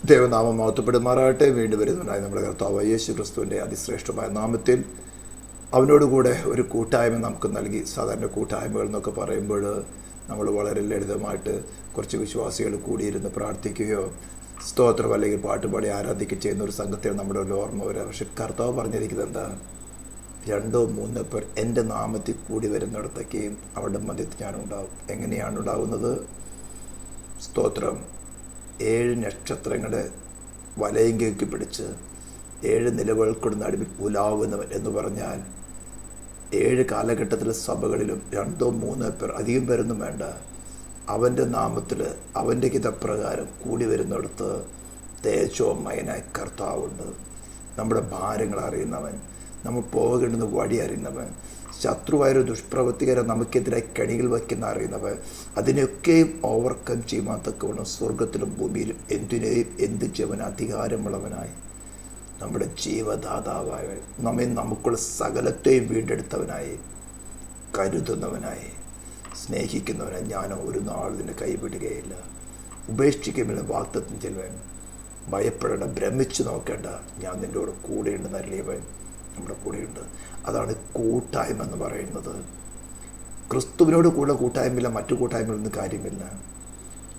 ദൈവനാമം മഹത്വപ്പെടുമാറാകട്ടെ. വീണ്ടും വരുന്നതിനായി നമ്മുടെ കർത്താവ് യേശു ക്രിസ്തുവിൻ്റെ അതിശ്രേഷ്ഠമായ നാമത്തിൽ അവനോടുകൂടെ ഒരു കൂട്ടായ്മ നമുക്ക് നൽകി. സാധാരണ കൂട്ടായ്മകൾ എന്നൊക്കെ പറയുമ്പോൾ നമ്മൾ വളരെ ലളിതമായിട്ട് കുറച്ച് വിശ്വാസികൾ കൂടിയിരുന്ന് പ്രാർത്ഥിക്കുകയോ സ്തോത്രം അല്ലെങ്കിൽ പാട്ടുപാടി ആരാധിക്കുകയോ ചെയ്യുന്ന ഒരു സംഘത്തെ നമ്മുടെ ഒരു ഓർമ്മ വരാം. പക്ഷെ കർത്താവ് പറഞ്ഞിരിക്കുന്നത് എന്താ? 2-3 പേർ എൻ്റെ നാമത്തിൽ കൂടി വരുന്നിടത്തേക്കും അവരുടെ മധ്യത്തിൽ ഞാനുണ്ടാവും. എങ്ങനെയാണ് ഉണ്ടാകുന്നത്? സ്തോത്രം 7 നക്ഷത്രങ്ങളെ വലയം കേക്കി പിടിച്ച് 7 നിലവിളക്കുകളുടെ നടുവിൽ ഉലാവുന്നവൻ എന്ന് പറഞ്ഞാൽ 7 കാലഘട്ടത്തിലെ സഭകളിലും 2-3 പേർ, അധികം പേരൊന്നും വേണ്ട, അവൻ്റെ നാമത്തിൽ അവൻ്റെ ഹിതപ്രകാരം കൂടി വരുന്നിടത്ത് തേജോമയനായ കർത്താവുണ്ട്. നമ്മുടെ ഭാരങ്ങൾ അറിയുന്നവൻ, നമ്മൾ പോകേണ്ടുന്ന വഴി അറിയുന്നവൻ, ശത്രുവായൊരു ദുഷ്പ്രവൃത്തികരെ നമുക്കെതിരായി കെണികൾ വയ്ക്കുന്ന അറിയുന്നവൻ, അതിനെയൊക്കെയും ഓവർകം ചെയ്യുവാൻ തക്കവണ്ണം സ്വർഗത്തിലും ഭൂമിയിലും എന്തിനേയും എന്ത് ചെയ്യുവാൻ അധികാരമുള്ളവനായി നമ്മുടെ ജീവദാതാവായ നമ്മെ നമുക്കുള്ള സകലത്തെയും വീണ്ടെടുത്തവനായി കരുതുന്നവനായി സ്നേഹിക്കുന്നവനായി ഞാൻ ഒരു നാൾ നിന്നെ കൈവിടുകയില്ല, ഉപേക്ഷിക്കുമില്ല വാഗ്ദത്തം ചെല്ലുവാൻ. ഭയപ്പെടേണ്ട, ഭ്രമിച്ച് നോക്കേണ്ട, ഞാൻ നിൻ്റെ കൂടെ കൂടെയുണ്ടെന്ന് അറിയവൻ നമ്മുടെ കൂടെയുണ്ട്. അതാണ് കൂട്ടായ്മ എന്ന് പറയുന്നത്. ക്രിസ്തുവിനോട് കൂടെ കൂട്ടായ്മയില്ല, മറ്റു കൂട്ടായ്മകളൊന്നും കാര്യമില്ല.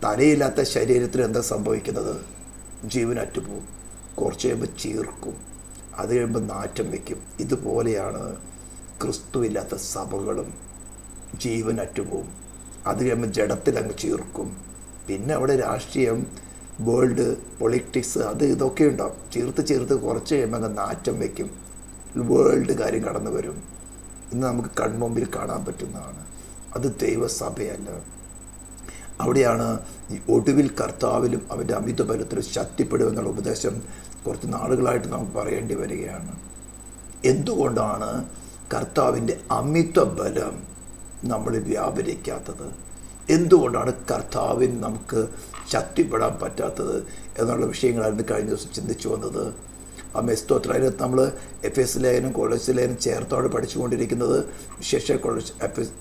തലയില്ലാത്ത ശരീരത്തിന് എന്താ സംഭവിക്കുന്നത്? ജീവൻ അറ്റുപോകും, കുറച്ച് കഴിയുമ്പോൾ ചീർക്കും, അത് കഴിയുമ്പോൾ നാറ്റം വയ്ക്കും. ഇതുപോലെയാണ് ക്രിസ്തുവില്ലാത്ത സഭകളും. ജീവൻ അറ്റുപോകും, അത് കഴിയുമ്പോൾ ജഡത്തിൽ അങ്ങ് ചീർക്കും. പിന്നെ അവിടെ രാഷ്ട്രീയം, വേൾഡ് പൊളിറ്റിക്സ്, അത് ഇതൊക്കെ ഉണ്ടാവും. ചേർത്ത് കുറച്ച് കഴിയുമ്പോൾ അങ്ങ് നാറ്റം വയ്ക്കും, വേൾഡ് കാര്യം കടന്നു വരും. ഇന്ന് നമുക്ക് കൺമുമ്പിൽ കാണാൻ പറ്റുന്നതാണ്. അത് ദൈവസഭയല്ല. അവിടെയാണ് ഈ ഒടുവിൽ കർത്താവിലും അവൻ്റെ അമിത ബലത്തിലും ശക്തിപ്പെടുമെന്നുള്ള ഉപദേശം കുറച്ച് നാളുകളായിട്ട് നമുക്ക് പറയേണ്ടി വരികയാണ്. എന്തുകൊണ്ടാണ് കർത്താവിൻ്റെ അമിത ബലം നമ്മളിൽ വ്യാപരിക്കാത്തത്? എന്തുകൊണ്ടാണ് കർത്താവിന് നമുക്ക് ശക്തിപ്പെടാൻ പറ്റാത്തത് എന്നുള്ള വിഷയങ്ങളായിരുന്നു കഴിഞ്ഞ ദിവസം ചിന്തിച്ചു വന്നത്. സ്തോത്രം. അതിനകത്ത് നമ്മൾ എഫേസ് ലേഖനം, കൊളോസ്യ ലേഖനം ചേർത്താണ് പഠിച്ചുകൊണ്ടിരിക്കുന്നത്. വിശേഷ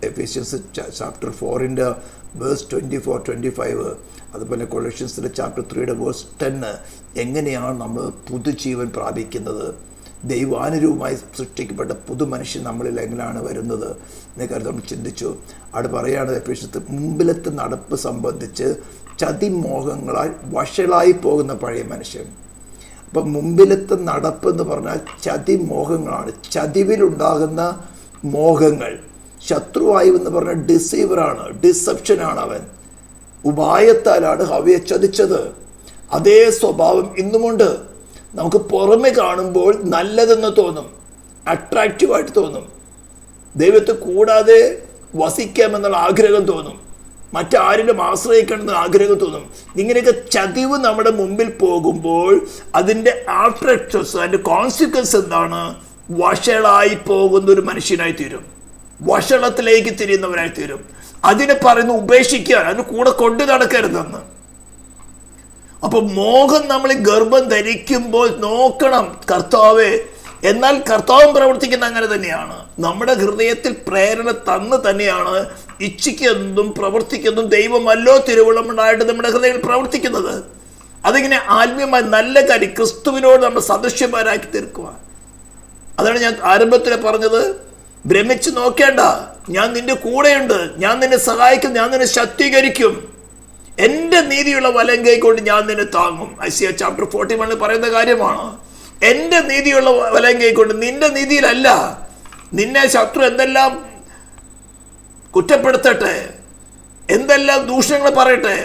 എഫേഷ്യൻസ് ചാപ്റ്റർ 4 വേഴ്സ് 24-25, അതുപോലെ കൊളോഷ്യൻസിലെ ചാപ്റ്റർ 3 വേഴ്സ് 10. എങ്ങനെയാണ് നമ്മൾ പുതുജീവൻ പ്രാപിക്കുന്നത്? ദൈവാനുരൂപമായി സൃഷ്ടിക്കപ്പെട്ട പുതുമനുഷ്യൻ നമ്മളിൽ എങ്ങനെയാണ് വരുന്നത് എന്ന കാര്യം നമ്മൾ ചിന്തിച്ചു. അവിടെ പറയുകയാണ് എഫേഷ്യൻസ്, മുമ്പിലത്തെ നടപ്പ് സംബന്ധിച്ച് ചതിമോഹങ്ങളാൽ വഷളായി പോകുന്ന പഴയ മനുഷ്യൻ. അപ്പം മുമ്പിലത്തെ നടപ്പെന്ന് പറഞ്ഞാൽ ചതിമോഹങ്ങളാണ്, ചതിവിലുണ്ടാകുന്ന മോഹങ്ങൾ. ശത്രുവായു എന്ന് പറഞ്ഞാൽ ഡിസീവറാണ്, ഡിസെപ്ഷനാണ്. അവൻ ഉപായത്താലാണ് ഹവ്വയെ ചതിച്ചത്. അതേ സ്വഭാവം ഇന്നുമുണ്ട്. നമുക്ക് പുറമെ കാണുമ്പോൾ നല്ലതെന്ന് തോന്നും, അട്രാക്റ്റീവായിട്ട് തോന്നും, ദൈവത്തെ കൂടാതെ വസിക്കാമെന്നുള്ള ആഗ്രഹം തോന്നും, മറ്റാരിലും ആശ്രയിക്കണമെന്ന് ആഗ്രഹം തോന്നും. ഇങ്ങനെയൊക്കെ ചതിവ് നമ്മുടെ മുമ്പിൽ പോകുമ്പോൾ അതിൻ്റെ ആഫ്റ്റർ എഫക്ട്സ്, അതിൻ്റെ കോൺസിക്വൻസ് എന്താണ്? വഷളായി പോകുന്ന ഒരു മനുഷ്യനായി തീരും, വഷളത്തിലേക്ക് തിരിയുന്നവനായി തീരും. അതിനെ പറയുന്നു ഉപേക്ഷിക്കാൻ, അതിന് കൂടെ കൊണ്ടു നടക്കരുതെന്ന്. അപ്പൊ മോഹം നമ്മൾ ഗർഭം ധരിക്കുമ്പോൾ നോക്കണം, കർത്താവേ. എന്നാൽ കർത്താവും പ്രവർത്തിക്കുന്ന അങ്ങനെ തന്നെയാണ്. നമ്മുടെ ഹൃദയത്തിൽ പ്രേരണ തന്ന് തന്നെയാണ് ഇച്ഛിക്കുന്നതും പ്രവർത്തിക്കുന്നതും ദൈവമല്ലോ തിരുവുള്ളമുണ്ടായിട്ട് നമ്മുടെ ഹൃദയത്തിൽ പ്രവർത്തിക്കുന്നത്. അതിങ്ങനെ ആത്മീയമായി നല്ല കാര്യം ക്രിസ്തുവിനോട് നമ്മൾ സദൃശ്യന്മാരാക്കി തീർക്കുക. അതാണ് ഞാൻ ആരംഭത്തിൽ പറഞ്ഞത്. ഭ്രമിച്ച് നോക്കേണ്ട, ഞാൻ നിന്റെ കൂടെയുണ്ട്, ഞാൻ നിന്നെ സഹായിക്കും, ഞാൻ നിന്നെ ശക്തീകരിക്കും, എൻ്റെ നീതിയുള്ള വലം കൈകൊണ്ട് ഞാൻ നിന്നെ താങ്ങും. ഐസിയ ചാപ്റ്റർ 41 പറയുന്ന കാര്യമാണ്. എൻ്റെ നീതിയുള്ള വലം കൈകൊണ്ട്, നിന്റെ നീതിയിലല്ല. നിന്നെ ശത്രു എന്തെല്ലാം കുറ്റപ്പെടുത്തട്ടെ, എന്തെല്ലാം ദൂഷണങ്ങൾ പറയട്ടെ,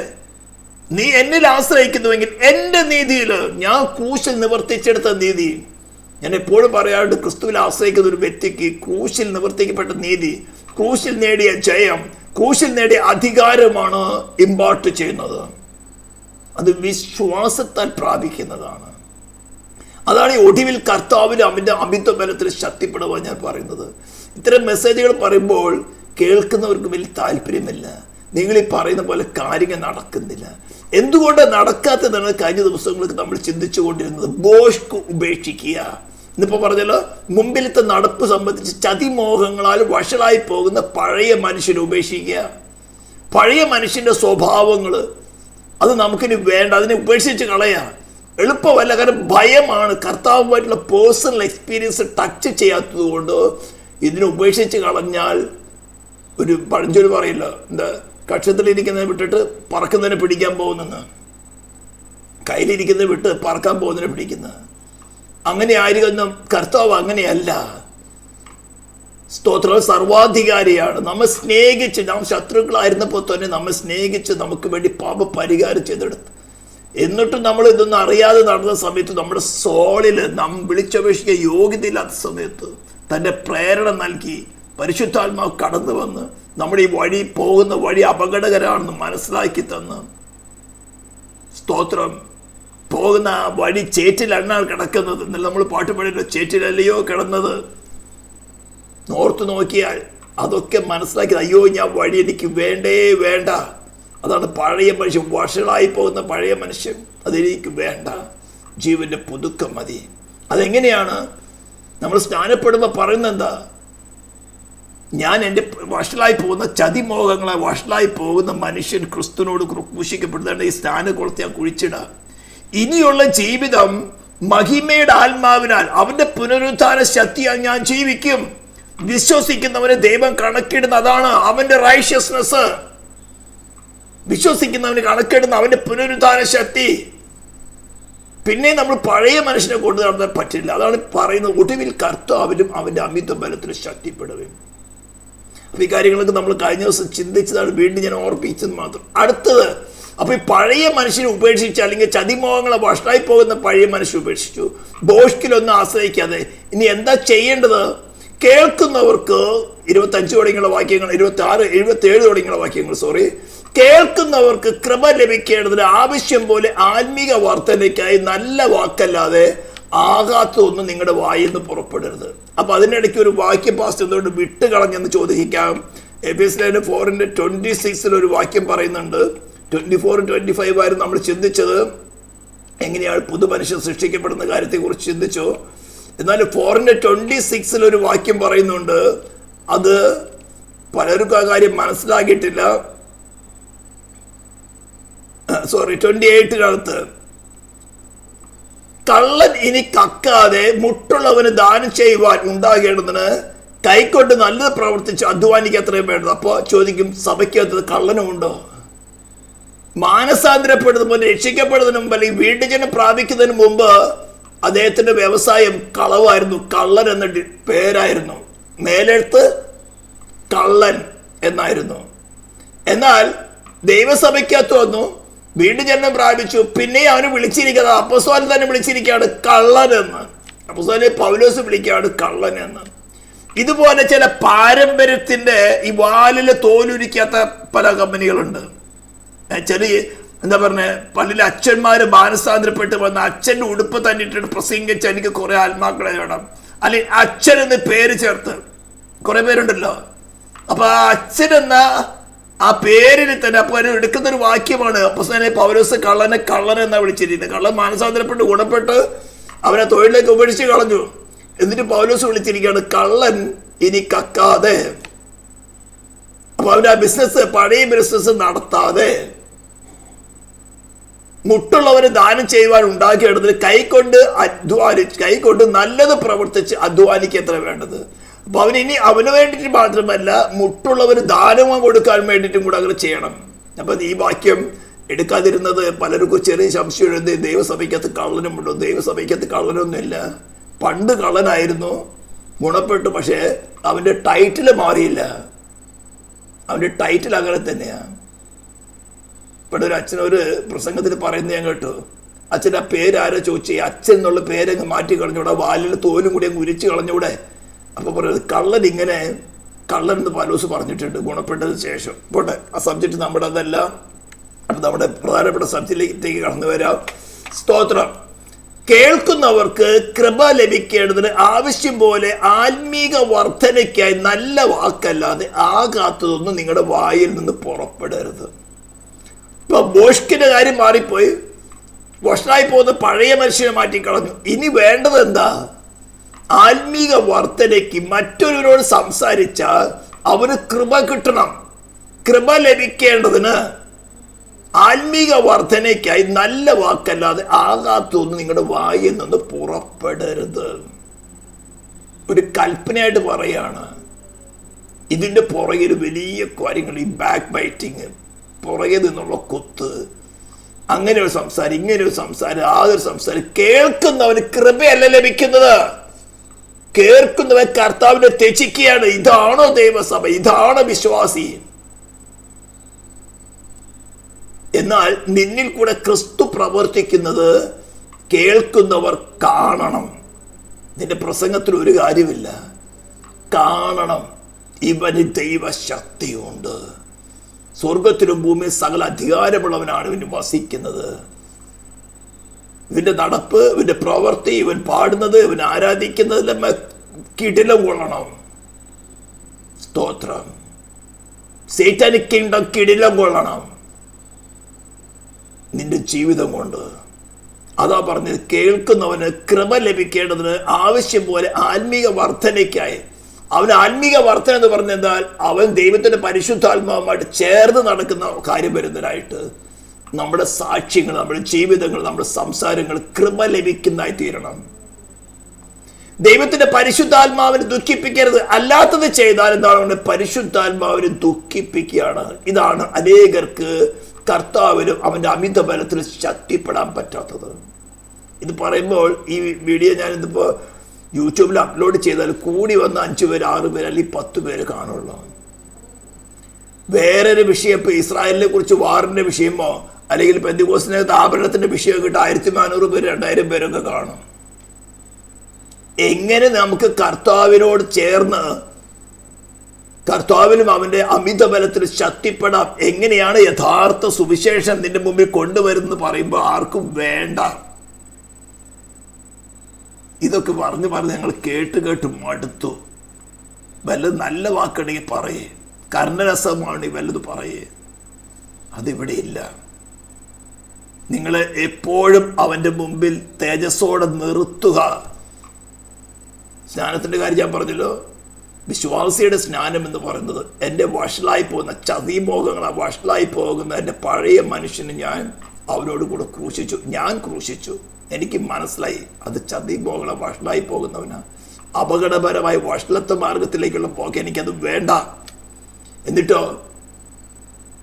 നീ എന്നിൽ ആശ്രയിക്കുന്നുവെങ്കിൽ എൻ്റെ നീതിയിൽ, ഞാൻ ക്രൂശിൽ നിവർത്തിച്ചെടുത്ത നീതി. ഞാൻ എപ്പോഴും പറയാറുണ്ട്, ക്രിസ്തുവിൽ ആശ്രയിക്കുന്ന ഒരു വ്യക്തിക്ക് ക്രൂശിൽ നിവർത്തിക്കപ്പെട്ട നീതി, ക്രൂശിൽ നേടിയ ജയം, ക്രൂശിൽ നേടിയ അധികാരമാണ് ഇമ്പാർട്ട് ചെയ്യുന്നത്. അത് വിശ്വാസത്താൽ പ്രാപിക്കുന്നതാണ്. അതാണ് ഈ ഒടുവിൽ കർത്താവിന് അവൻ്റെ അമിത ബലത്തിൽ ശക്തിപ്പെടുവാൻ ഞാൻ പറയുന്നത്. ഇത്തരം മെസ്സേജുകൾ പറയുമ്പോൾ കേൾക്കുന്നവർക്ക് വലിയ താല്പര്യമില്ല. നിങ്ങൾ ഈ പറയുന്ന പോലെ കാര്യങ്ങൾ നടക്കുന്നില്ല. എന്തുകൊണ്ടാണ് നടക്കാത്തതാണ് കഴിഞ്ഞ ദിവസങ്ങൾക്ക് നമ്മൾ ചിന്തിച്ചു കൊണ്ടിരുന്നത്. ബോഷ്ക്ക് ഉപേക്ഷിക്കുക. ഇന്നിപ്പോൾ പറഞ്ഞല്ലോ, മുമ്പിലത്തെ നടപ്പ് സംബന്ധിച്ച് ചതിമോഹങ്ങളാൽ വഷളായി പോകുന്ന പഴയ മനുഷ്യനെ ഉപേക്ഷിക്കുക. പഴയ മനുഷ്യൻ്റെ സ്വഭാവങ്ങൾ അത് നമുക്കിനി വേണ്ട, അതിനെ ഉപേക്ഷിച്ച് കളയാം. എളുപ്പമല്ല. കാരണം ഭയമാണ്. കർത്താവുമായിട്ടുള്ള പേഴ്സണൽ എക്സ്പീരിയൻസ് ടച്ച് ചെയ്യാത്തത് കൊണ്ട് ഇതിനെ ഉപേക്ഷിച്ച് കളഞ്ഞാൽ, ഒരു പഴഞ്ചൊല്ല് പറയില്ല, എന്താ, കക്ഷത്തിലിരിക്കുന്നതിനെ വിട്ടിട്ട് പറക്കുന്നതിനെ പിടിക്കാൻ പോകുന്നെന്ന്. കയ്യിലിരിക്കുന്നത് വിട്ട് പറക്കാൻ പോകുന്നതിനെ പിടിക്കുന്ന അങ്ങനെ ആയിരിക്കുന്ന കർത്താവ് അങ്ങനെയല്ല. സ്തോത്രം. സർവാധികാരിയാണ്. നമ്മെ സ്നേഹിച്ച്, നാം ശത്രുക്കളായിരുന്നപ്പോൾ തന്നെ നമ്മെ സ്നേഹിച്ച് നമുക്ക് വേണ്ടി പാപ പരിഹാരം ചെയ്തെടുത്ത്, എന്നിട്ടും നമ്മൾ ഇതൊന്നും അറിയാതെ നടന്ന സമയത്ത്, നമ്മുടെ സോളിൽ നാം വിളിച്ചപേക്ഷിക്കാൻ യോഗ്യതയില്ലാത്ത സമയത്ത് തൻ്റെ പ്രേരണ നൽകി പരിശുദ്ധാത്മാവ് കടന്നു വന്ന് നമ്മുടെ ഈ വഴി, പോകുന്ന വഴി അപകടകരമാണെന്ന് മനസ്സിലാക്കി തന്ന്, സ്തോത്രം, പോകുന്ന ആ വഴി ചേറ്റിലാണ് കിടക്കുന്നത്. എന്നല്ല നമ്മൾ പാട്ട് പാടിയിട്ട് ചേറ്റിലല്ലയോ കിടന്നത്. ഓർത്ത് നോക്കിയാൽ അതൊക്കെ മനസ്സിലാക്കി, അയ്യോ ഞാൻ വഴി എനിക്ക് വേണ്ടേ വേണ്ട. അതാണ് പഴയ മനുഷ്യൻ, വഷളായി പോകുന്ന പഴയ മനുഷ്യൻ. അതെനിക്ക് വേണ്ട, ജീവന്റെ പുതുക്കം മതി. അതെങ്ങനെയാണ്? നമ്മൾ സ്നാനപ്പെടുമ്പോൾ പറയുന്നത് എന്താ? ഞാൻ എൻ്റെ വഷളായി പോകുന്ന ചതിമോഹങ്ങളെ, വഷളായി പോകുന്ന മനുഷ്യൻ ക്രിസ്തുവിനോട് ക്രൂശിക്കപ്പെടുന്നതാണ്. ഈ സ്നാനകുളത്തെ ഞാൻ കുഴിച്ചിടാം. ഇനിയുള്ള ജീവിതം മഹിമയുടെ ആത്മാവിനാൽ അവന്റെ പുനരുദ്ധാന ശക്തിയാൽ ഞാൻ ജീവിക്കും. വിശ്വസിക്കുന്നവനെ ദൈവം കണക്കിടുന്ന, അതാണ് അവന്റെ റൈഷ്യസ്നെസ്. വിശ്വസിക്കുന്നവന് കണക്കിടുന്ന അവന്റെ പുനരുദ്ധാന ശക്തി. പിന്നെ നമ്മൾ പഴയ മനുഷ്യനെ കൊണ്ടു നടത്താൻ പറ്റില്ല. അതാണ് പറയുന്നത്, ഒടുവിൽ കർത്താവിലും അവന്റെ അമിത ബലത്തിന് ശക്തിപ്പെടുകയും. അപ്പൊ ഈ കാര്യങ്ങളൊക്കെ നമ്മൾ കഴിഞ്ഞ ദിവസം ചിന്തിച്ചതാണ്, വീണ്ടും ഞാൻ ഓർപ്പിച്ചത് മാത്രം. അടുത്തത്, അപ്പൊ ഈ പഴയ മനുഷ്യനെ ഉപേക്ഷിച്ച്, അല്ലെങ്കിൽ ചതിമോഹങ്ങളെ വഷളായി പോകുന്ന പഴയ മനുഷ്യനെ ഉപേക്ഷിച്ചു, ബോഷ്കിലൊന്നും ആശ്രയിക്കാതെ ഇനി എന്താ ചെയ്യേണ്ടത്? കേൾക്കുന്നവർക്ക് 25 തുടങ്ങിയുള്ള വാക്യങ്ങൾ, 26, 77 തുടങ്ങിയുള്ള വാക്യങ്ങൾ, കേൾക്കുന്നവർക്ക് കൃപ ലഭിക്കേണ്ടതിന് ആവശ്യം പോലെ ആത്മീക വർധനയ്ക്കായി നല്ല വാക്കല്ലാതെ ആകാത്തതൊന്നും നിങ്ങളുടെ വായിൽ നിന്ന് പുറപ്പെടരുത്. അപ്പൊ അതിനിടയ്ക്ക് ഒരു വാക്യ പാസ്റ്റ് എന്തുകൊണ്ട് വിട്ടുകളഞ്ഞെന്ന് ചോദിക്കാം. എഫെസ്യർ 4:26 ഒരു വാക്യം പറയുന്നുണ്ട്. 24-25 ആയിരുന്നു നമ്മൾ ചിന്തിച്ചത്. എങ്ങനെയാണ് പുതുമനുഷ്യൻ സൃഷ്ടിക്കപ്പെടുന്ന കാര്യത്തെക്കുറിച്ച് ചിന്തിച്ചു. എന്നാൽ 4:26 ഒരു വാക്യം പറയുന്നുണ്ട്. അത് പലർക്കും ആ കാര്യം മനസ്സിലാക്കിയിട്ടില്ല. 28 കള്ളൻ ഇനി കക്കാതെ മുട്ടുള്ളവന് ദാനം ചെയ്യുവാൻ ഉണ്ടാകേണ്ടതിന് കൈക്കൊണ്ട് നല്ലത് പ്രവർത്തിച്ച് അധ്വാനിക്ക് അത്രയും വേണ്ടത്. അപ്പോൾ ചോദിക്കും, സഭയ്ക്കകത്ത് കള്ളനുമുണ്ടോ? മാനസാന്തരപ്പെടുന്ന പോലെ, രക്ഷിക്കപ്പെടുന്നതിന് മുമ്പ് അല്ലെങ്കിൽ വീണ്ടുജനം പ്രാപിക്കുന്നതിന് മുമ്പ് അദ്ദേഹത്തിന്റെ വ്യവസായം കളവായിരുന്നു. കള്ളൻ എന്ന പേരായിരുന്നു. മേലെഴുത്ത് കള്ളൻ എന്നായിരുന്നു. എന്നാൽ ദൈവസഭയ്ക്കകത്ത് വന്നു, വീണ്ടും ജന്മം പ്രാപിച്ചു. പിന്നെ അവന് വിളിച്ചിരിക്കുന്നത്, അപ്പോസ്തലൻ തന്നെ വിളിച്ചിരിക്കുകയാണ് കള്ളൻ എന്ന്. അപ്പോസ്തലനെ പൗലോസ് വിളിക്കുകയാണ് കള്ളൻ എന്ന്. ഇതുപോലെ ചില പാരമ്പര്യത്തിന്റെ ഈ വാലിലെ തോലുരിക്കാത്ത പല കമ്പനികളുണ്ട്. ചെറിയ എന്താ പറഞ്ഞ, പള്ളിയിലെ അച്ഛന്മാര് മാനസാന്തരപ്പെട്ട് വന്ന അച്ഛൻ്റെ ഉടുപ്പ് തന്നെ ഇട്ടിട്ട് പ്രസംഗിച്ച് എനിക്ക് കുറെ ആത്മാക്കളെ വേണം, അല്ലെങ്കിൽ അച്ഛൻ എന്ന് പേര് ചേർത്ത് കുറെ പേരുണ്ടല്ലോ. അപ്പൊ ആ അച്ഛൻ എന്ന ആ പേരിൽ തന്നെ അപ്പൊ എടുക്കുന്നൊരു വാക്യമാണ്. അപ്പോസ്തലനായ പൗലോസ് കള്ളനെ കള്ളൻ എന്നാ വിളിച്ചിരിക്കുന്നത്. കള്ളൻ മാനസാന്തരപ്പെട്ട് ഗുണപ്പെട്ട് അവനെ തൊഴിലേക്ക് ഉപേക്ഷിച്ച് കളഞ്ഞു. എന്നിട്ട് പൗലോസ് വിളിച്ചിരിക്കുകയാണ് കള്ളൻ ഇനി കക്കാതെ. അപ്പൊ അവന്റെ ആ ബിസിനസ്, പഴയ ബിസിനസ് നടത്താതെ, മുട്ടുള്ളവന് ദാനം ചെയ്യുവാൻ ഉണ്ടാക്കിയെടുത്ത് കൈകൊണ്ട് നല്ലത് പ്രവർത്തിച്ച് അധ്വാനിക്ക് എത്ര വേണ്ടത്. അപ്പൊ അവന് അവന് വേണ്ടിയിട്ട് മാത്രമല്ല, മുട്ടുള്ളവന് ദാനം കൊടുക്കാൻ വേണ്ടിയിട്ടും കൂടെ അങ്ങനെ ചെയ്യണം. അപ്പൊ ഈ വാക്യം എടുക്കാതിരുന്നത് പലർക്കും ചെറിയ സംശയം എഴുതി, ദൈവസഭയ്ക്കകത്ത് കള്ളനുമുണ്ടോ? ദൈവസഭയ്ക്കകത്ത് കള്ളനൊന്നുമില്ല. പണ്ട് കള്ളനായിരുന്നു, ഗുണപ്പെട്ടു. പക്ഷേ അവന്റെ ടൈറ്റിൽ മാറിയില്ല. അവന്റെ ടൈറ്റിൽ അങ്ങനെ തന്നെയാ. ഇവിടെ ഒരു അച്ഛനൊരു പ്രസംഗത്തിൽ പറയുന്നത് ഞാൻ കേട്ടു. അച്ഛൻ ആ പേരാരോ ചോദിച്ചു, അച്ഛൻ എന്നുള്ള പേരങ്ങ് മാറ്റി കളഞ്ഞൂടെ, വാലിൽ തോലും കൂടി അങ്ങ് ഉരിച്ചു കളഞ്ഞൂടെ? അപ്പൊ പറയുന്നത് കള്ളൻ ഇങ്ങനെ, കള്ളൻ എന്ന് പൗലോസ് പറഞ്ഞിട്ടുണ്ട് ഗുണപ്പെട്ടതിന് ശേഷം. പോട്ടെ, ആ സബ്ജക്റ്റ് നമ്മുടെ അതല്ല. അപ്പൊ നമ്മുടെ പ്രധാനപ്പെട്ട സബ്ജക്റ്റിലേക്ക് കടന്നു വരാം. സ്തോത്രം. കേൾക്കുന്നവർക്ക് കൃപ ലഭിക്കേണ്ടതിന് ആവശ്യം പോലെ ആത്മീക വർധനയ്ക്കായി നല്ല വാക്കല്ലാതെ ആകാത്തതൊന്നും നിങ്ങളുടെ വായിൽ നിന്ന് പുറപ്പെടരുത്. ഇപ്പൊ ബോഷ്കിന്റെ കാര്യം മാറിപ്പോയി, വഷളായി പോകുന്ന പഴയ മനുഷ്യനെ മാറ്റിക്കളഞ്ഞു. ഇനി വേണ്ടത് എന്താ? ആത്മീക വർധനയ്ക്ക് മറ്റൊരുവരോട് സംസാരിച്ചാൽ അവന് കൃപ കിട്ടണം. കൃപ ലഭിക്കേണ്ടതിന് ആത്മീക വർധനയ്ക്കായി നല്ല വാക്കല്ലാതെ ആകാത്തൊന്നും നിങ്ങളുടെ വായിൽ നിന്ന് പുറപ്പെടരുത്. ഒരു കൽപ്പനയായിട്ട് പറയാണ്. ഇതിൻ്റെ പുറകിൽ വലിയ കാര്യങ്ങൾ, ഈ ബാക്ക് ബൈറ്റിങ്, പുറകെ നിന്നുള്ള കുത്ത്, അങ്ങനെ ഒരു സംസാരം, ഇങ്ങനെ ഒരു സംസാരം, ആതൊരു സംസാരം. കേൾക്കുന്നവന് കൃപയല്ല ലഭിക്കുന്നത്, കേൾക്കുന്നവൻ കർത്താവിനെ ത്യജിക്കുകയാണ്. ഇതാണോ ദൈവസഭ? ഇതാണോ വിശ്വാസി? എന്നാൽ നിന്നിൽ കൂടെ ക്രിസ്തു പ്രവർത്തിക്കുന്നത് കേൾക്കുന്നവർ കാണണം. നിന്റെ പ്രസംഗത്തിൽ ഒരു കാര്യമില്ല, കാണണം. ഇവന് ദൈവശക്തിയുണ്ട്. സ്വർഗത്തിലും ഭൂമിയിൽ സകല അധികാരമുള്ളവനാണ് ഇവന് വസിക്കുന്നത്. ഇവന്റെ നടപ്പ്, ഇവന്റെ പ്രവൃത്തി, ഇവൻ പാടുന്നത്, ഇവൻ ആരാധിക്കുന്നതെല്ലാം കിടിലം കൊള്ളണം. സ്തോത്രം. സൈറ്റാനിക് കിങ്ഡം കിടിലം കൊള്ളണം നിന്റെ ജീവിതം കൊണ്ട്. അതാ പറഞ്ഞത്, കേൾക്കുന്നവന് കൃപ ലഭിക്കേണ്ടതിന് ആവശ്യം പോലെ ആത്മീക വർധനയ്ക്കായി. അവൻ ആത്മീക വർധന എന്ന് പറഞ്ഞാൽ അവൻ ദൈവത്തിന്റെ പരിശുദ്ധാത്മാവുമായിട്ട് ചേർന്ന് നടക്കുന്ന കാര്യം വരുന്നതിനായിട്ട് നമ്മുടെ സാക്ഷ്യങ്ങൾ, നമ്മുടെ ജീവിതങ്ങൾ, നമ്മുടെ സംസാരങ്ങൾ കൃപ ലഭിക്കുന്നതായി തീരണം. ദൈവത്തിന്റെ പരിശുദ്ധാത്മാവിനെ ദുഃഖിപ്പിക്കരുത്. അല്ലാത്തത് ചെയ്താൽ എന്താണ്? പരിശുദ്ധാത്മാവിനെ ദുഃഖിപ്പിക്കുകയാണ്. ഇതാണ് അനേകർക്ക് കർത്താവിനും അവന്റെ അമിത ബലത്തിൽ ശക്തിപ്പെടാൻ പറ്റാത്തത്. ഇത് പറയുമ്പോൾ ഈ വീഡിയോ ഞാനിതിപ്പോ യൂട്യൂബിൽ അപ്ലോഡ് ചെയ്താൽ കൂടി വന്ന 5 പേര്, 6 പേര്, അല്ലെങ്കിൽ 10 പേര് കാണുള്ളൂ. വേറൊരു വിഷയം, ഇപ്പൊ ഇസ്രായേലിനെ കുറിച്ച് വാറിന്റെ വിഷയമോ അല്ലെങ്കിൽ പെന്തിക്കോസ്തിനകത്ത് ആഭരണത്തിന്റെ വിഷയമോ കിട്ടും 1400 പേര്, 2000 പേരൊക്കെ കാണും. എങ്ങനെ നമുക്ക് കർത്താവിനോട് ചേർന്ന് കർത്താവിനും അവന്റെ അമിത ബലത്തിൽ ശക്തിപ്പെടാം? എങ്ങനെയാണ് യഥാർത്ഥ സുവിശേഷം നിന്റെ മുമ്പിൽ കൊണ്ടുവരുന്നത് പറയുമ്പോൾ ആർക്കും വേണ്ട. ഇതൊക്കെ പറഞ്ഞ് ഞങ്ങൾ കേട്ട് മടുത്തു. വല്ലത് നല്ല വാക്കുണ്ടെങ്കിൽ പറയേ, കർണരസമാണ് വല്ലത് പറയേ. അതിവിടെ ഇല്ല. നിങ്ങളെ എപ്പോഴും അവന്റെ മുമ്പിൽ തേജസ്സോടെ നിർത്തുക. സ്നാനത്തിന്റെ കാര്യം ഞാൻ പറഞ്ഞല്ലോ. വിശ്വാസിയുടെ സ്നാനം എന്ന് പറയുന്നത് എൻ്റെ വഷളായി പോകുന്ന ചതിമോഹങ്ങളാണ്. വഷളായി പോകുന്ന എൻ്റെ പഴയ മനുഷ്യന് ഞാൻ അവരോട് കൂടെ ക്രൂശിച്ചു. ഞാൻ ക്രൂശിച്ചു. എനിക്ക് മനസ്സിലായി അത് ചതിമോഹങ്ങളെ വഷളായി പോകുന്നവനാ. അപകടപരമായ വഷളത്വ മാർഗത്തിലേക്കുള്ള പോക്ക് എനിക്കത് വേണ്ട. എന്നിട്ടോ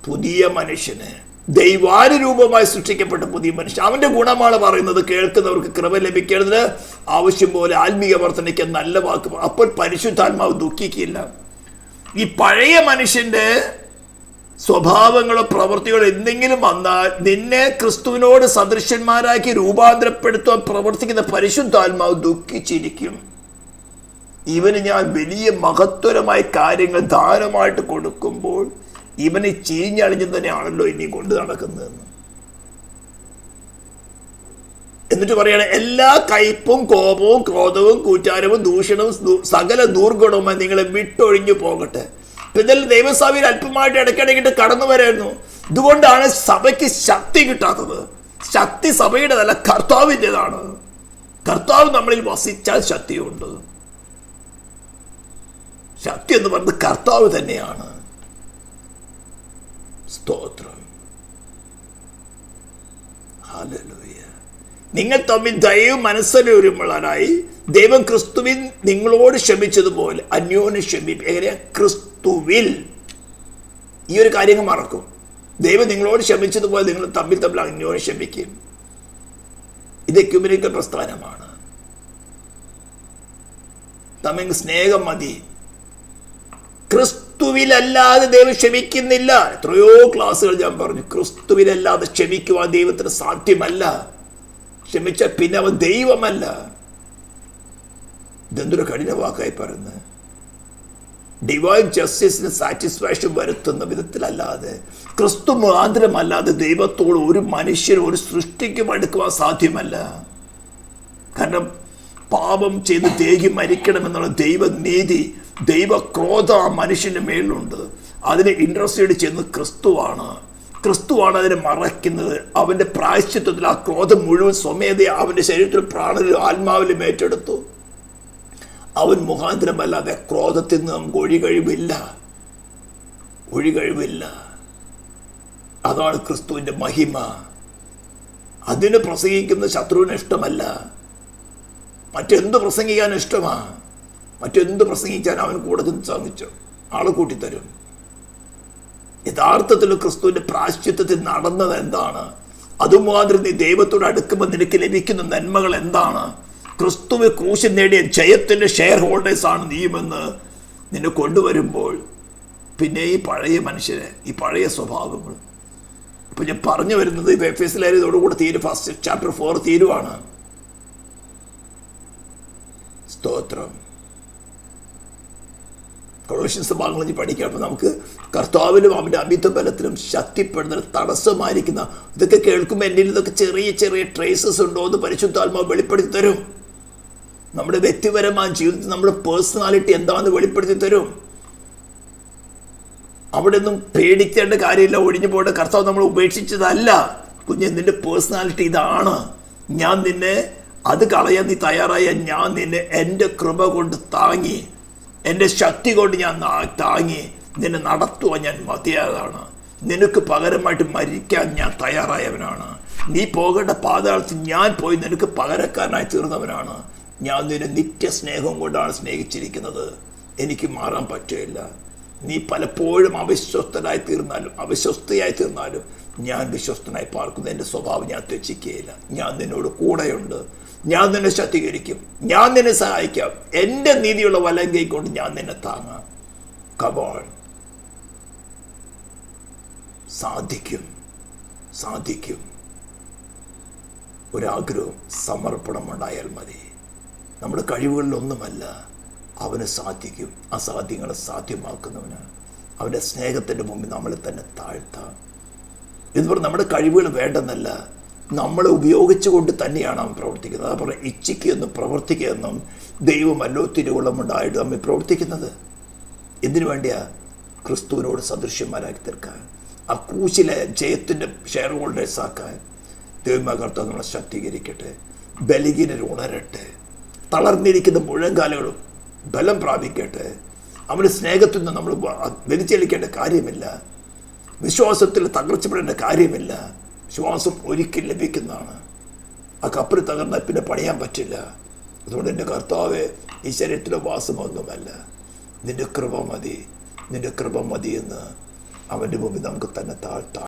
പുതിയ മനുഷ്യന്, ദൈവാനുരൂപമായി സൃഷ്ടിക്കപ്പെട്ട പുതിയ മനുഷ്യൻ, അവന്റെ ഗുണമാണ് പറയുന്നത്. കേൾക്കുന്നവർക്ക് കൃപ ലഭിക്കേണ്ടതിന് ആവശ്യം പോലെ ആത്മീയ വർധനയ്ക്ക് നല്ല വാക്ക്. അപ്പോൾ പരിശുദ്ധാത്മാവ് ദുഃഖിക്കില്ല. ഈ പഴയ മനുഷ്യന്റെ സ്വഭാവങ്ങളോ പ്രവൃത്തികളോ എന്തെങ്കിലും വന്നാൽ നിന്നെ ക്രിസ്തുവിനോട് സദൃശന്മാരാക്കി രൂപാന്തരപ്പെടുത്താൻ പ്രവർത്തിക്കുന്ന പരിശുദ്ധാത്മാവ് ദുഃഖിച്ചിരിക്കും. ഇവന് ഞാൻ വലിയ മഹത്വരമായ കാര്യങ്ങൾ ദാനമായിട്ട് കൊടുക്കുമ്പോൾ ഇവനെ ചീഞ്ഞളിഞ്ഞു തന്നെയാണല്ലോ ഇനി കൊണ്ട് നടക്കുന്നതെന്ന്. എന്നിട്ട് പറയണ എല്ലാ കയ്പും കോപവും ക്രോധവും കൂറ്റാരവും ദൂഷണവും സകല ദുർഗുണവുമായി നിങ്ങളെ വിട്ടൊഴിഞ്ഞു പോകട്ടെ. ഇതിൽ ദൈവസഭയിൽ അല്പമായിട്ട് ഇടയ്ക്കിടയ്ക്കിട്ട് കടന്നു വരായിരുന്നു. ഇതുകൊണ്ടാണ് സഭയ്ക്ക് ശക്തി കിട്ടാത്തത്. ശക്തി സഭയുടേതല്ല, കർത്താവിൻ്റെതാണ്. കർത്താവ് നമ്മളിൽ വസിച്ചാൽ ശക്തിയുണ്ട്. ശക്തി എന്ന് പറയുന്നത് കർത്താവ് തന്നെയാണ്. സ്തോത്രം. ഹല്ലേലൂയ. നിങ്ങൾ തമ്മിൽ ദയവും മനസ്സലിയുള്ളവരായി ദൈവം ക്രിസ്തുവിൽ നിങ്ങളോട് ക്ഷമിച്ചതുപോലെ അന്യോന്യം ക്ഷമിക്കും. എങ്ങനെയാ? ക്രിസ്തുവിൽ. ഈ ഒരു കാര്യങ്ങൾ മറക്കും. ദൈവം നിങ്ങളോട് ക്ഷമിച്ചതുപോലെ നിങ്ങൾ തമ്മിൽ അന്യോന്യം ക്ഷമിക്കും. ഇത് എക്യുമെനിക്കൽ പ്രസ്ഥാനമാണ്. തമ്മിൽ സ്നേഹം മതി. ക്രിസ്തുവിലല്ലാതെ ദൈവം ക്ഷമിക്കുന്നില്ല. എത്രയോ ക്ലാസ്സുകൾ ഞാൻ പറഞ്ഞു. ക്രിസ്തുവിലല്ലാതെ ക്ഷമിക്കുവാൻ ദൈവത്തിന് സാധ്യമല്ല. ക്ഷമിച്ച പിന്നെ അവൻ ദൈവമല്ല. ഇതെന്തൊരു കഠിന വാക്കായി പറയുന്നത്. ഡിവൈൻ ജസ്റ്റിസിന് സാറ്റിസ്ഫാക്ഷൻ വരുത്തുന്ന വിധത്തിലല്ലാതെ, ക്രിസ്തു മാത്രമല്ലാതെ ദൈവത്തോട് ഒരു മനുഷ്യനും ഒരു സൃഷ്ടിക്കും അടുക്കുവാൻ സാധ്യമല്ല. കാരണം പാപം ചെയ്ത് തേകി മരിക്കണമെന്നുള്ള ദൈവനീതി, ദൈവക്രോധ ആ മനുഷ്യന്റെ മേലുണ്ട്. അതിനെ ഇൻട്രസ്റ്റഡ് ചെയ്യുന്നത് ക്രിസ്തുവാണ് അതിനെ മറയ്ക്കുന്നത്. അവന്റെ പ്രായശ്ചിത്വത്തിൽ ആ ക്രോധം മുഴുവൻ സ്വമേധയാ അവന്റെ ശരീരത്തിലും പ്രാണനിലും ആത്മാവിലും ഏറ്റെടുത്തു. അവൻ മുഖാന്തരമല്ലാതെ ക്രോധത്തിൽ നിന്ന് നമുക്ക് ഒഴികഴിവില്ല. അതാണ് ക്രിസ്തുവിൻ്റെ മഹിമ. അതിന് പ്രസംഗിക്കുന്ന ശത്രുവിന് ഇഷ്ടമല്ല. മറ്റെന്ത് പ്രസംഗിക്കാൻ ഇഷ്ടമാണ്. മറ്റെന്ത് പ്രസംഗിക്കാൻ അവൻ കൂടെ ശ്രമിച്ചു ആളെ കൂട്ടിത്തരും. യഥാർത്ഥത്തിൽ ക്രിസ്തുവിൻ്റെ പ്രാശ്ചിത്വത്തിൽ നടന്നത് എന്താണ്? അതുമാതിരി നീ ദൈവത്തോട് അടുക്കുമ്പോൾ നിനക്ക് ലഭിക്കുന്ന നന്മകൾ എന്താണ്? ക്രിസ്തുവിൽ ക്രൂശിൽ നേടിയ ജയത്തിൻ്റെ ഷെയർ ഹോൾഡേഴ്സാണ് നീയുമെന്ന് നിന്നെ കൊണ്ടുവരുമ്പോൾ പിന്നെ ഈ പഴയ മനുഷ്യരെ, ഈ പഴയ സ്വഭാവങ്ങൾ, ഇപ്പം ഞാൻ പറഞ്ഞു വരുന്നത് ഇപ്പം എഫെസ്യർ ഇതോടുകൂടെ തീരും. First chapter 4 തീരുവാണ്. സ്തോത്രം. കൊളോഷ്യൻസ് ഭാഗങ്ങൾ പഠിക്കാം. അപ്പം നമുക്ക് കർത്താവിലും അവൻ്റെ അമിത ബലത്തിലും ശക്തിപ്പെടുന്ന തടസ്സമായിരിക്കുന്ന ഇതൊക്കെ കേൾക്കുമ്പോൾ എൻ്റെ ഇതൊക്കെ ചെറിയ ചെറിയ ട്രേസസ് ഉണ്ടോ എന്ന് പരിശുദ്ധാത്മാവ് വെളിപ്പെടുത്തി തരും. നമ്മുടെ വ്യക്തിപരമായ ജീവിതത്തിൽ നമ്മുടെ പേഴ്സണാലിറ്റി എന്താണെന്ന് വെളിപ്പെടുത്തി തരും. അവിടെ ഒന്നും പേടിക്കേണ്ട കാര്യമില്ല. ഒഴിഞ്ഞു പോകേണ്ട. കർത്താവ് നമ്മൾ ഉപേക്ഷിച്ചതല്ല. കുഞ്ഞ്, നിന്റെ പേഴ്സണാലിറ്റി ഇതാണ്. ഞാൻ നിന്നെ അത് കളയാൻ നീ തയ്യാറായ ഞാൻ നിന്നെ എൻ്റെ കൃപ കൊണ്ട് താങ്ങി, എൻ്റെ ശക്തി കൊണ്ട് ഞാൻ താങ്ങി നിന്നെ നടത്തുവാൻ ഞാൻ മതിയായതാണ്. നിനക്ക് പകരമായിട്ട് മരിക്കാൻ ഞാൻ തയ്യാറായവനാണ്. നീ പോകേണ്ട പാതാളത്തിൽ ഞാൻ പോയി നിനക്ക് പകരക്കാരനായി തീർന്നവനാണ്. ഞാൻ നിന്നെ നിത്യസ്നേഹം കൊണ്ടാണ് സ്നേഹിച്ചിരിക്കുന്നത്. എനിക്ക് മാറാൻ പറ്റുകയില്ല. നീ പലപ്പോഴും അവിശ്വസ്തയായി തീർന്നാലും ഞാൻ വിശ്വസ്തനായി പാർക്കുന്ന എൻ്റെ സ്വഭാവം ഞാൻ തെറ്റിക്കുകയില്ല. ഞാൻ നിന്നോട് കൂടെയുണ്ട്. ഞാൻ നിന്നെ ശക്തീകരിക്കും. ഞാൻ നിന്നെ സഹായിക്കാം. എൻ്റെ നീതിയുള്ള വലം കൈ കൊണ്ട് ഞാൻ നിന്നെ താങ്ങാം. കബോൺ. സാധിക്കും. ഒരാഗ്രഹവും സമർപ്പണം ഉണ്ടായാൽ മതി. നമ്മുടെ കഴിവുകളിലൊന്നുമല്ല, അവന് സാധിക്കും. അസാധ്യങ്ങളെ സാധ്യമാക്കുന്നവന് അവൻ്റെ സ്നേഹത്തിൻ്റെ മുമ്പിൽ നമ്മളെ തന്നെ താഴ്ത്താം. എന്ന് പറഞ്ഞാൽ നമ്മുടെ കഴിവുകൾ വേണ്ടെന്നല്ല, നമ്മളെ ഉപയോഗിച്ചുകൊണ്ട് തന്നെയാണ് അവൻ പ്രവർത്തിക്കുന്നത്. അത് പറഞ്ഞാൽ ഇച്ഛിക്കുകയെന്നും പ്രവർത്തിക്കുകയെന്നും ദൈവമല്ലോ തിരുവുള്ളമുണ്ടായിട്ട് നമ്മെ പ്രവർത്തിക്കുന്നത്. എന്തിനു വേണ്ടിയാ? ക്രിസ്തുവിനോട് സദൃശ്യന്മാരാക്കി തീർക്കാൻ, ആ ക്രൂശിലെ ജയത്തിൻ്റെ ഷെയർ ഹോൾഡേഴ്സ് ആക്കാൻ. ദൈവമായ കർത്താവ് നമ്മളെ ശക്തീകരിക്കട്ടെ. ബലഹീനർ ഉണരട്ടെ. തളർന്നിരിക്കുന്ന മുഴങ്കാലുകളും ബലം പ്രാപിക്കട്ടെ. അവൻ്റെ സ്നേഹത്തിൽ നിന്ന് നമ്മൾ വ്യതിചലിക്കേണ്ട കാര്യമില്ല. വിശ്വാസത്തിൽ തകർച്ചപ്പെടേണ്ട കാര്യമില്ല. വിശ്വാസം ഒരിക്കൽ ലഭിക്കുന്നതാണ്. ആ കപ്പൽ തകർന്നാൽ പിന്നെ പണിയാൻ പറ്റില്ല. അതുകൊണ്ട് എൻ്റെ കർത്താവേ, ഈ ശരീരത്തിലെ വാസമൊന്നുമല്ല, നിൻ്റെ കൃപ മതി എന്ന് അവൻ്റെ മുമ്പിൽ നമുക്ക് തന്നെ താഴ്ത്താം.